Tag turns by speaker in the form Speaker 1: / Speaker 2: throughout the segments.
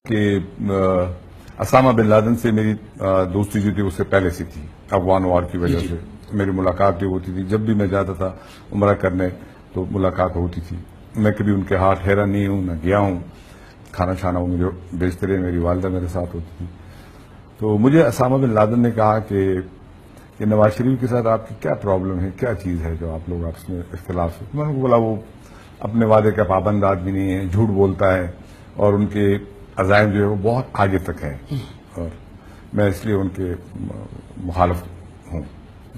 Speaker 1: کہ Usama bin Laden سے میری دوستی جو تھی اس سے پہلے سے تھی، افغان وار کی وجہ سے میری ملاقات بھی ہوتی تھی. جب بھی میں جاتا تھا عمرہ کرنے تو ملاقات ہوتی تھی. میں کبھی ان کے ہاتھ ٹھہرا نہیں ہوں، نہ گیا ہوں. کھانا چھانا وہ مجھے بیچتے رہے، میری والدہ میرے ساتھ ہوتی تھی. تو مجھے اسامہ بن لادن نے کہا کہ نواز شریف کے ساتھ آپ کی کیا پرابلم ہے، کیا چیز ہے جو آپ لوگ آپس میں اختلاف ہے. میں نے بولا وہ اپنے وعدے کا پابند آدمی نہیں ہے، جھوٹ بولتا ہے اور ان کے عزائم جو ہے وہ بہت آگے تک ہے، اور میں اس لیے ان کے مخالف ہوں،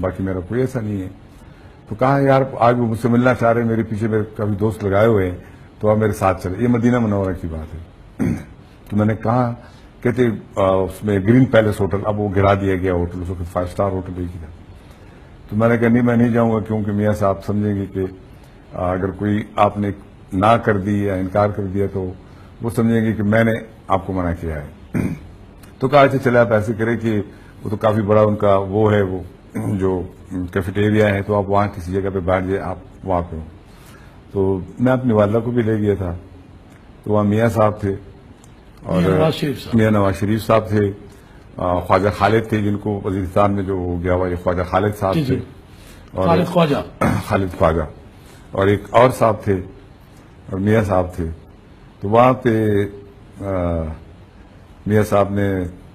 Speaker 1: باقی میرا کوئی ایسا نہیں ہے. تو کہا یار آج وہ مجھ سے ملنا چاہ رہے ہیں، میرے پیچھے میرے کافی دوست لگائے ہوئے ہیں، تو آپ میرے ساتھ چلے. یہ مدینہ منورہ کی بات ہے. تو میں نے کہا، کہتے اس میں گرین پیلس ہوٹل، اب وہ گرا دیا گیا ہوٹل، اس وقت 5 اسٹار ہوٹل ہی تھا. تو میں نے کہا نہیں میں نہیں جاؤں گا، کیونکہ میاں صاحب سمجھیں گے کہ اگر کوئی آپ نے نہ کر دی یا انکار کر دیا تو وہ سمجھیں گے کہ میں نے آپ کو منع کیا ہے. تو کہا اچھا چلے آپ ایسے کریں کہ وہ تو کافی بڑا ان کا وہ ہے، وہ جو کیفیٹیریا ہے، تو آپ وہاں کسی جگہ پہ بیٹھ جائے، آپ وہاں پہ ہوں. تو میں اپنی والدہ کو بھی لے گیا تھا. تو وہاں میاں صاحب تھے اور میاں نواز شریف صاحب تھے، خواجہ خالد تھے جن کو وزیرستان میں جو ہو گیا ہوا یہ خواجہ خالد صاحب تھے، اور خالد خواجہ، اور ایک اور صاحب تھے اور میاں صاحب تھے. تو وہاں پہ میاں صاحب نے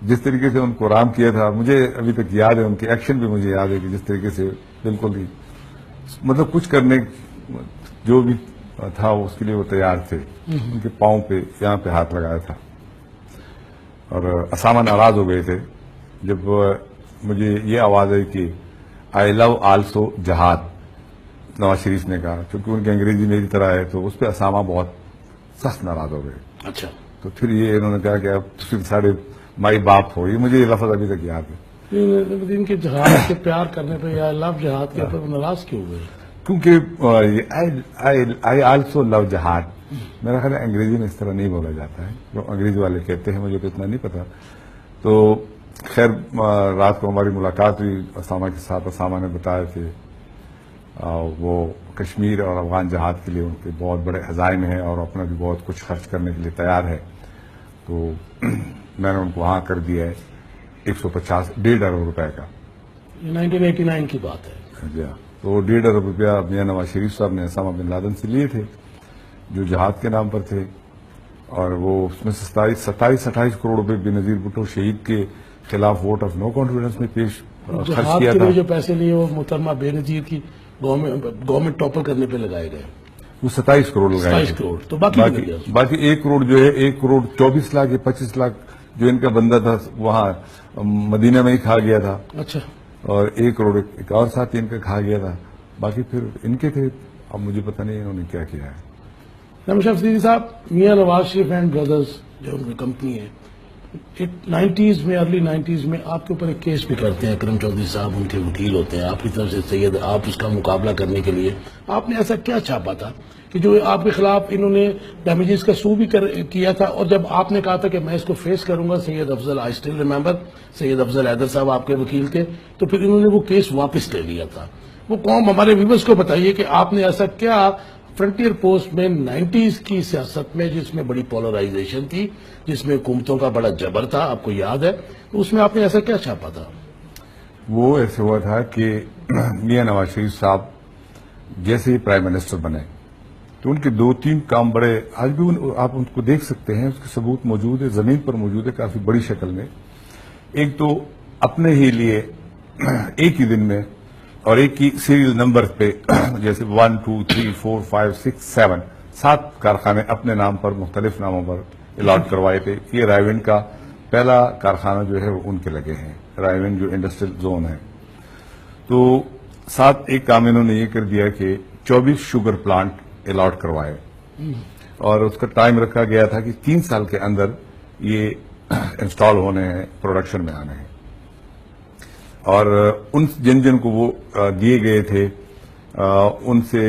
Speaker 1: جس طریقے سے ان کو رام کیا تھا، مجھے ابھی تک یاد ہے، ان کے ایکشن بھی مجھے یاد ہے کہ جس طریقے سے بالکل ہی مطلب کچھ کرنے جو بھی تھا اس کے لیے وہ تیار تھے. ان کے پاؤں پہ یہاں پہ ہاتھ لگایا تھا. اور اسامہ ناراض ہو گئے تھے جب مجھے یہ آواز آئی کہ آئی لو آلسو جہاد. نواز شریف نے کہا، چونکہ ان کی انگریزی میری طرح ہے تو اس پہ اسامہ بہت سخت ناراض ہو گئے.
Speaker 2: اچھا.
Speaker 1: تو پھر یہ انہوں نے کہا کہ اب صرف سارے مائی باپ ہو. یہ مجھے یہ لفظ ابھی تک یاد ہے.
Speaker 2: ان کے جہاد کے پیار کرنے پہ یا لو جہاد کے اوپر ناراض کیوں ہوئے؟
Speaker 1: کیونکہ آئی آلسو لو جہاد میرا خیال ہے انگریزی میں اس طرح نہیں بولا جاتا ہے، جو انگریزی والے کہتے ہیں، مجھے تو اتنا نہیں پتا. تو خیر رات کو ہماری ملاقات ہوئی اسامہ کے ساتھ. اسامہ نے بتایا کہ وہ کشمیر اور افغان جہاد کے لیے ان کے بہت بڑے عزائم ہیں اور اپنا بھی بہت کچھ خرچ کرنے کے لیے تیار ہے. تو میں نے ان کو ہاں کر دیا ہے 150 ارب روپے کا.
Speaker 2: 1989 کی بات ہے.
Speaker 1: جی ہاں. تو 1.5 ارب روپیہ میاں نواز شریف صاحب نے اسامہ بن لادن سے لیے تھے جو جہاد کے نام پر تھے، اور وہ اس میں 27-28 کروڑ روپے بے نظیر بھٹو شہید کے خلاف ووٹ آف نو کانفیڈنس میں خرچ کیا تھا.
Speaker 2: جو پیسے لیے وہ محترمہ بے نظیر کی گورنمنٹ ٹاپر کرنے پہ لگائے گئے.
Speaker 1: وہ 27 کروڑ لگائے تھے.
Speaker 2: تو
Speaker 1: باقی 1 کروڑ جو ہے 1 کروڑ 24 لاکھ یا 25 لاکھ جو ان کا بندہ تھا وہاں مدینہ میں ہی کھا گیا تھا.
Speaker 2: اچھا.
Speaker 1: اور 1 کروڑ ایک اور ساتھی ان کا کھا گیا تھا. باقی پھر ان کے تھے. اب مجھے پتہ نہیں انہوں نے کیا کیا ہے.
Speaker 2: نمشا صدیقی صاحب، میاں نواز شریف اینڈ بردرز جو ان کی کمپنی ہے، 90s میں ارلی 90s میں آپ کے اوپر ایک کیس بھی کرتے ہیں. اکرم چودھری صاحب ان کے وکیل ہوتے ہیں آپ کی طرف سے. سید آپ اس کا مقابلہ کرنے کے لیے آپ نے ایسا کیا چھاپا تھا کہ جو آپ کے خلاف انہوں نے ڈیمیجز کا سو بھی کیا تھا؟ اور جب آپ نے کہا تھا کہ میں اس کو فیس کروں گا، سید افضل، آئی اسٹل ریمبر، سید افضل حیدر صاحب آپ کے وکیل تھے، تو پھر انہوں نے وہ کیس واپس لے لیا تھا. وہ قوم ہمارے ویورز کو بتائیے کہ آپ نے ایسا کیا فرنٹیئر پوسٹ میں 90s کی سیاست میں، جس میں بڑی پولرائزیشن تھی، جس میں حکومتوں کا بڑا جبر تھا، آپ کو یاد ہے، تو اس میں آپ نے ایسا کیا چھاپا تھا؟
Speaker 1: وہ ایسے ہوا تھا کہ میاں نواز شریف صاحب جیسے ہی پرائم منسٹر بنے تو ان کے 2-3 کام بڑے، آج بھی آپ ان کو دیکھ سکتے ہیں، اس کے ثبوت موجود ہے، زمین پر موجود ہے کافی بڑی شکل میں. ایک تو اپنے ہی لیے ایک ہی دن میں اور ایک ہی سیریل نمبر پہ جیسے 1 2 3 4 5 6 7 کارخانے اپنے نام پر مختلف ناموں پر الاٹ کروائے تھے. یہ رائے ونڈ کا پہلا کارخانہ جو ہے وہ ان کے لگے ہیں، رائے ونڈ جو انڈسٹریل زون ہے. تو ساتھ ایک کام انہوں نے یہ کر دیا کہ 24 شوگر پلانٹ الاٹ کروائے، اور اس کا ٹائم رکھا گیا تھا کہ 3 سال کے اندر یہ انسٹال ہونے ہیں، پروڈکشن میں آنے ہیں. اور ان جن کو وہ دیے گئے تھے ان سے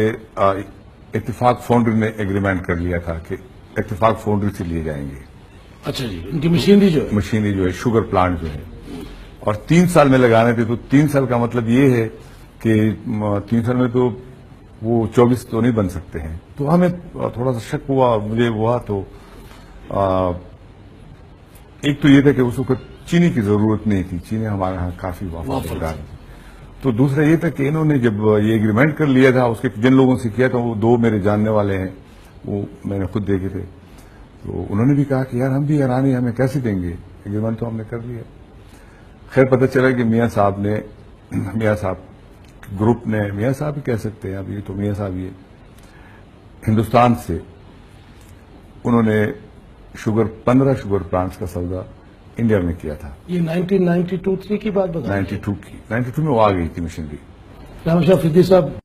Speaker 1: اتفاق فاؤنڈری نے ایگریمنٹ کر لیا تھا کہ اتفاق فاؤنڈری سے لیے جائیں گے.
Speaker 2: اچھا جی. ان کی مشینری
Speaker 1: جو ہے شوگر پلانٹ جو ہے، اور 3 سال میں لگانے تھے. تو 3 سال کا مطلب یہ ہے کہ 3 سال میں تو وہ 24 تو نہیں بن سکتے ہیں. تو ہمیں تھوڑا سا شک ہوا، مجھے ہوا. تو ایک تو یہ تھا کہ اس وقت چینی کی ضرورت نہیں تھی، چینی ہمارے ہاں کافی وفادار تھی. تو دوسرا یہ تھا کہ انہوں نے جب یہ ایگریمنٹ کر لیا تھا، اس کے جن لوگوں سے کیا تھا وہ 2 میرے جاننے والے ہیں، وہ میں نے خود دیکھے تھے. تو انہوں نے بھی کہا کہ یار ہم بھی ایرانی ہمیں کیسے دیں گے، ایگریمنٹ تو ہم نے کر لیا. خیر پتہ چلا کہ میاں صاحب گروپ نے، میاں صاحب ہی کہہ سکتے ہیں اب، یہ تو میاں صاحب یہ ہندوستان سے انہوں نے 15 شوگر پلانٹس کا سودا انڈیا میں کیا تھا.
Speaker 2: یہ 1992-3 کی بات بتا
Speaker 1: 92 میں وہ آ گئی تھی مشینری.
Speaker 2: رحمت شاہ فدی صاحب